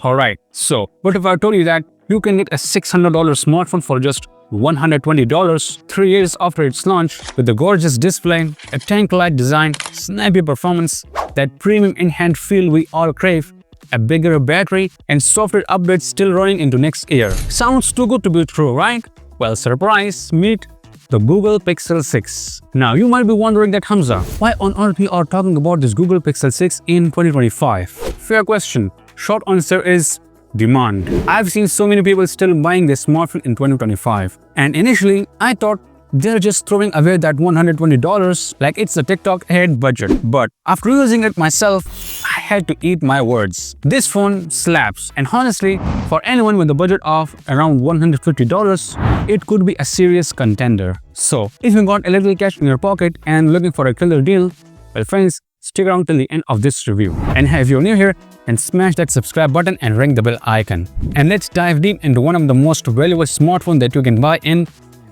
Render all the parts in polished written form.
Alright, so what if I told you that you can get a $600 smartphone for just $120 3 years after its launch with a gorgeous display, a tank-like design, snappy performance, that premium in-hand feel we all crave, a bigger battery, and software updates still running into next year. Sounds too good to be true, right? Well, surprise, meet the Google Pixel 6. Now, you might be wondering that Hamza, why on earth we are talking about this Google Pixel 6 in 2025? Fair question. Short answer is demand. I've seen so many people still buying this smartphone in 2025. And initially, I thought they're just throwing away that $120 like it's a TikTok ad budget. But after using it myself, I had to eat my words. This phone slaps, and honestly, for anyone with a budget of around $150, it could be a serious contender. So, if you got a little cash in your pocket and looking for a killer deal, well friends, stick around till the end of this review. And if you're new here, then smash that subscribe button and ring the bell icon. And let's dive deep into one of the most valuable smartphones that you can buy in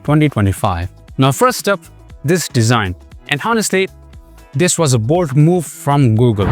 2025. Now first up, this design. And honestly, this was a bold move from Google.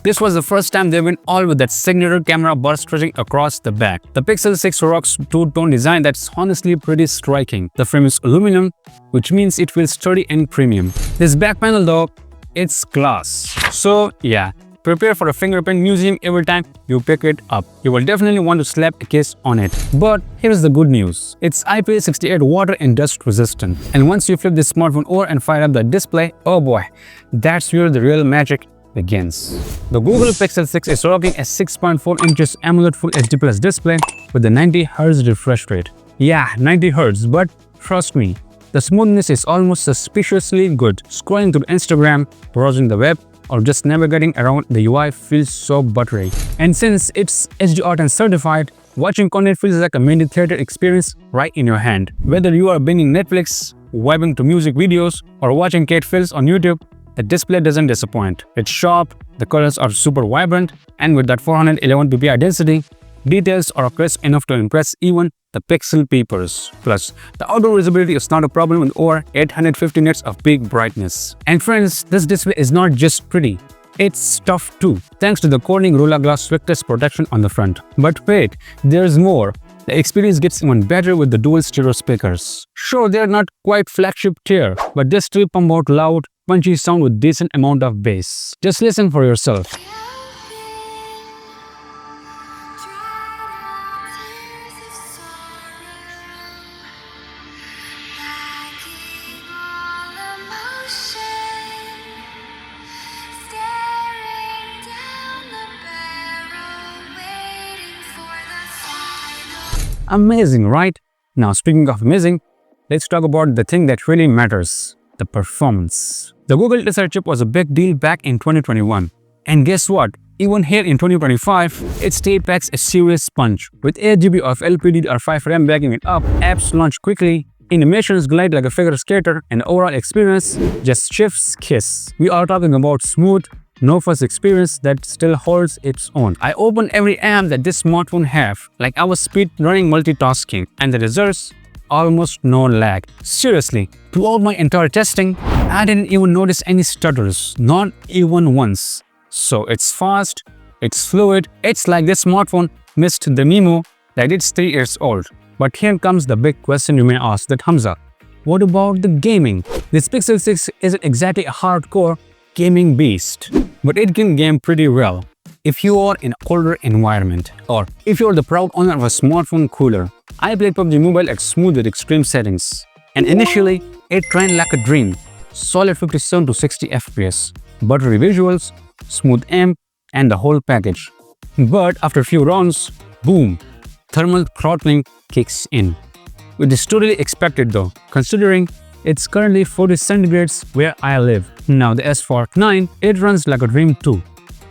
This was the first time they went all with that signature camera bar stretching across the back. The Pixel 6 rocks two-tone design that's honestly pretty striking. The frame is aluminum, which means it feels sturdy and premium. This back panel though, it's glass. So yeah, prepare for a fingerprint museum every time you pick it up. You will definitely want to slap a kiss on it. But here's the good news. It's IP68 water and dust resistant. And once you flip this smartphone over and fire up the display, oh boy, that's where the real magic begins. The Google Pixel 6 is rocking a 6.4 inches AMOLED Full HD Plus display with a 90Hz refresh rate. Yeah, 90Hz, but trust me, the smoothness is almost suspiciously good. Scrolling through Instagram, browsing the web, or just navigating around the UI feels so buttery. And since it's HDR10 certified, watching content feels like a mini theater experience right in your hand. Whether you are binging Netflix, vibing to music videos, or watching cat films on YouTube, the display doesn't disappoint. It's sharp, the colors are super vibrant, and with that 411 ppi density, details are crisp enough to impress even the Pixel peepers. Plus, the outdoor visibility is not a problem with over 850 nits of peak brightness. And friends, this display is not just pretty, it's tough too, thanks to the Corning Gorilla Glass Swiftest protection on the front. But wait, there's more. The experience gets even better with the dual stereo speakers. Sure, they're not quite flagship tier, but they still pump out loud, punchy sound with decent amount of bass. Just listen for yourself. Amazing, right? Now speaking of amazing, let's talk about the thing that really matters, the performance. The Google Desert chip was a big deal back in 2021. And guess what? Even here in 2025, it still packs a serious punch. With 8GB of LPDDR5 RAM backing it up, apps launch quickly, animations glide like a figure skater, and overall experience just chef's kiss. We are talking about smooth, no-fuss experience that still holds its own. I opened every app that this smartphone have, like I was speed running multitasking, and the results, almost no lag. Seriously, throughout my entire testing, I didn't even notice any stutters, not even once. So it's fast, it's fluid, it's like this smartphone missed the memo that it's 3 years old. But here comes the big question you may ask, that Hamza, what about the gaming? This Pixel 6 isn't exactly a hardcore gaming beast, but it can game pretty well if you are in a colder environment, or if you're the proud owner of a smartphone cooler. I played PUBG Mobile at smooth with extreme settings, and initially it ran like a dream. Solid 57 to 60 FPS, buttery visuals, smooth aim, and the whole package. But after a few rounds, boom, thermal throttling kicks in. Which is totally expected though, considering it's currently 40 centigrades where I live. Now the S49, it runs like a dream too.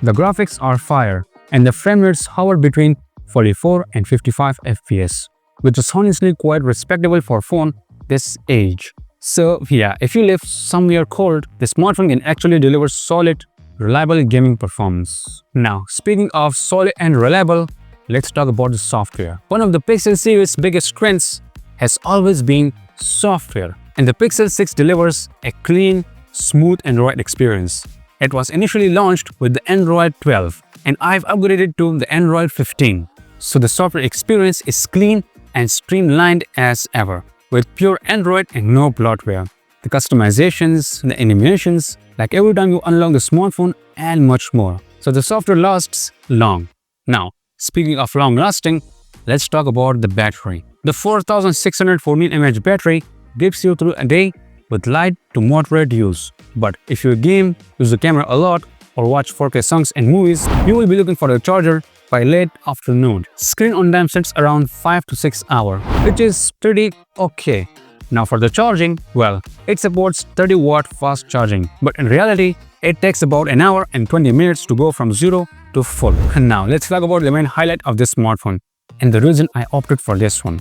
The graphics are fire, and the frame rates hover between 44 and 55 FPS, which is honestly quite respectable for a phone this age. So yeah, if you live somewhere cold, the smartphone can actually deliver solid, reliable gaming performance. Now, speaking of solid and reliable, let's talk about the software. One of the Pixel series' biggest strengths has always been software, and the Pixel 6 delivers a clean, smooth Android experience. It was initially launched with the Android 12, and I've upgraded to the Android 15. So the software experience is clean and streamlined as ever, with pure Android and no bloatware. The customizations, the animations, like every time you unlock the smartphone and much more. So the software lasts long. Now, speaking of long lasting, let's talk about the battery. The 4614 mAh battery gives you through a day with light to moderate use. But if you game, use the camera a lot, or watch 4K songs and movies, you will be looking for the charger by late afternoon. Screen on time sits around 5 to 6 hours, which is pretty okay. Now for the charging, well, it supports 30-watt fast charging, but in reality, it takes about an hour and 20 minutes to go from 0 to full. And now let's talk about the main highlight of this smartphone, and the reason I opted for this one: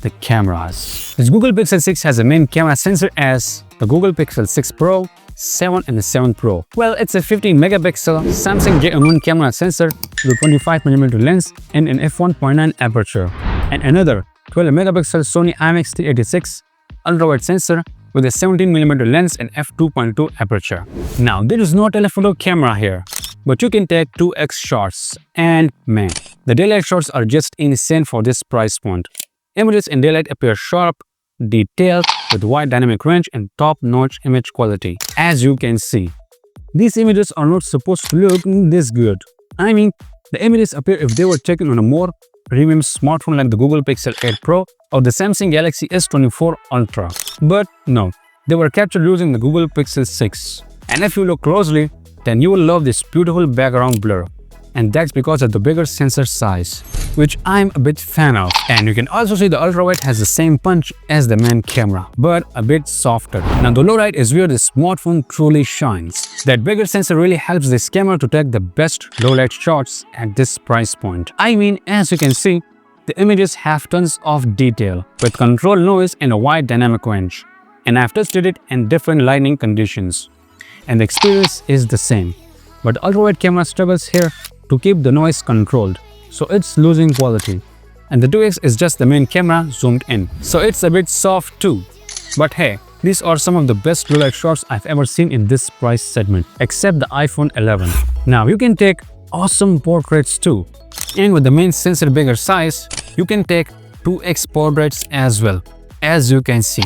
the cameras. This Google Pixel 6 has a main camera sensor as the Google Pixel 6 Pro, 7 and the 7 Pro. Well, it's a 15 megapixel Samsung J1 camera sensor with a 25mm lens and an f1.9 aperture, and another 12 megapixel Sony IMX386 ultrawide sensor with a 17mm lens and f2.2 aperture. Now, there is no telephoto camera here, but you can take 2x shots, and man, the daylight shots are just insane for this price point. Images in daylight appear sharp, detailed, with wide dynamic range and top-notch image quality. As you can see, these images are not supposed to look this good. I mean, the images appear if they were taken on a more premium smartphone like the Google Pixel 8 Pro or the Samsung Galaxy S24 Ultra. But no, they were captured using the Google Pixel 6. And if you look closely, then you will love this beautiful background blur. And that's because of the bigger sensor size, which I'm a bit fan of. And you can also see the ultrawide has the same punch as the main camera, but a bit softer. Now the low light is where the smartphone truly shines. That bigger sensor really helps this camera to take the best low light shots at this price point. I mean, as you can see, the images have tons of detail with controlled noise and a wide dynamic range. And I've tested it in different lighting conditions, and the experience is the same. But the ultrawide camera struggles here to keep the noise controlled, so it's losing quality. And the 2x is just the main camera zoomed in, so it's a bit soft too. But hey, these are some of the best low light shots I've ever seen in this price segment, except the iPhone 11. Now you can take awesome portraits too, and with the main sensor bigger size, you can take 2x portraits as well. As you can see,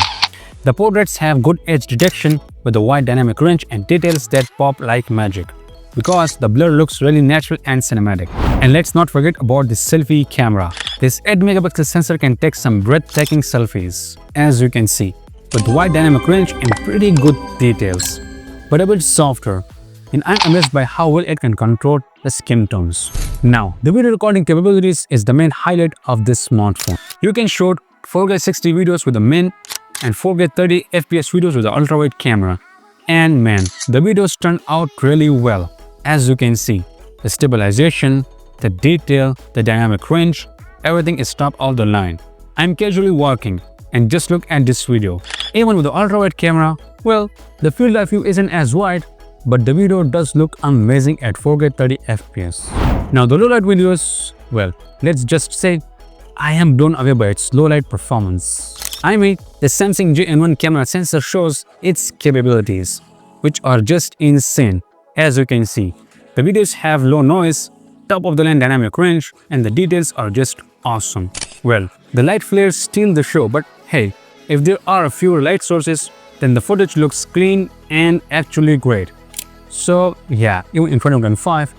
the portraits have good edge detection with a wide dynamic range and details that pop like magic, because the blur looks really natural and cinematic. And let's not forget about the selfie camera. This 8 megapixel sensor can take some breathtaking selfies, as you can see, with wide dynamic range and pretty good details, but a bit softer. And I'm amazed by how well it can control the skin tones. Now, the video recording capabilities is the main highlight of this smartphone. You can shoot 4K 60 videos with the main and 4K 30 FPS videos with the ultrawide camera. And man, the videos turn out really well. As you can see, the stabilization, the detail, the dynamic range, everything is top of the line. I'm casually walking and just look at this video. Even with the ultrawide camera, well, the field of view isn't as wide, but the video does look amazing at 4K 30 FPS. Now the low light videos, well, let's just say I am blown away by its low light performance. I mean, the Samsung J1 camera sensor shows its capabilities, which are just insane. As you can see, the videos have low noise, top of the line dynamic range, and the details are just awesome. Well, the light flares steal the show, but hey, if there are a few light sources, then the footage looks clean and actually great. So yeah, even in 2025,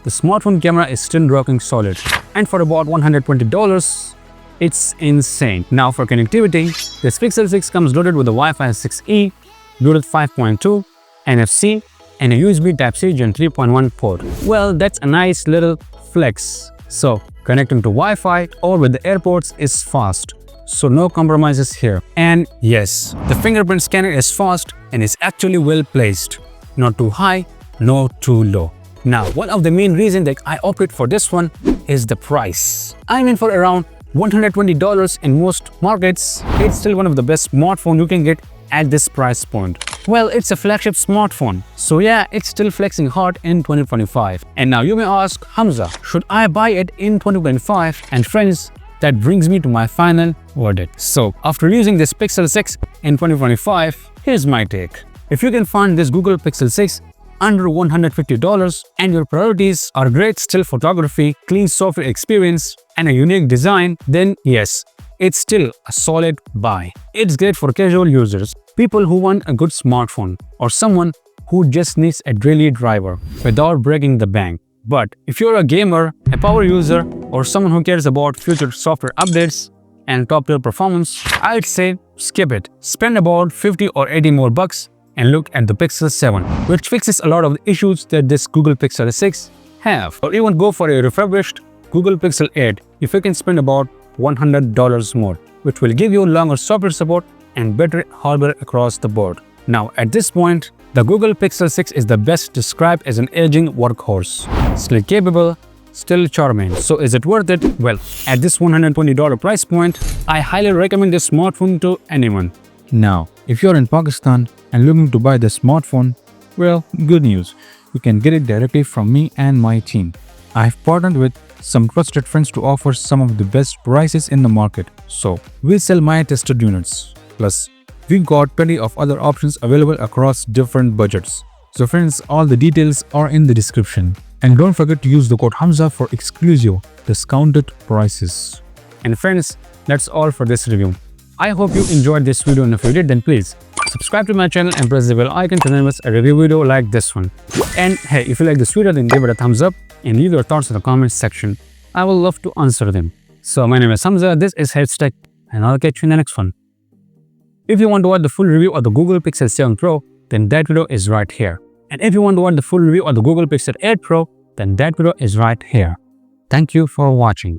the smartphone camera is still rocking solid, and for about $120, it's insane. Now for connectivity, this Pixel 6 comes loaded with a Wi-Fi 6E, Bluetooth 5.2, NFC, and a USB Type-C Gen 3.1 port. Well, that's a nice little flex. So connecting to Wi-Fi or with the AirPods is fast, so no compromises here. And yes, the fingerprint scanner is fast and is actually well placed. Not too high, not too low. Now, one of the main reasons that I opted for this one is the price. I mean, for around $120 in most markets, it's still one of the best smartphones you can get at this price point. Well, it's a flagship smartphone, so yeah, it's still flexing hard in 2025. And now you may ask, Hamza, should I buy it in 2025? And friends, that brings me to my final verdict. So, after using this Pixel 6 in 2025, here's my take. If you can find this Google Pixel 6 under $150 and your priorities are great still photography, clean software experience, and a unique design, then yes, it's still a solid buy. It's great for casual users, people who want a good smartphone, or someone who just needs a daily driver without breaking the bank. But if you're a gamer, a power user, or someone who cares about future software updates and top-tier performance, I'd say skip it. Spend about 50 or 80 more bucks and look at the Pixel 7, which fixes a lot of the issues that this Google Pixel 6 have. Or even go for a refurbished Google Pixel 8 if you can spend about $100 more, which will give you longer software support and better hardware across the board. Now, at this point, the Google Pixel 6 is the best described as an aging workhorse. Still capable, still charming. So is it worth it? Well, at this $120 price point, I highly recommend this smartphone to anyone. Now, if you're in Pakistan and looking to buy the smartphone, well, good news. You can get it directly from me and my team. I've partnered with some trusted friends to offer some of the best prices in the market. So, we sell my tested units. Plus, we've got plenty of other options available across different budgets. So friends, all the details are in the description. And don't forget to use the code Hamza for exclusive discounted prices. And friends, that's all for this review. I hope you enjoyed this video, and if you did, then please subscribe to my channel and press the bell icon to never miss a review video like this one. And hey, if you like this video, then give it a thumbs up and leave your thoughts in the comments section. I will love to answer them. So my name is Hamza, this is Heads Tech, and I'll catch you in the next one. If you want to watch the full review of the Google Pixel 7 Pro, then that video is right here. And if you want to watch the full review of the Google Pixel 8 Pro, then that video is right here. Thank you for watching.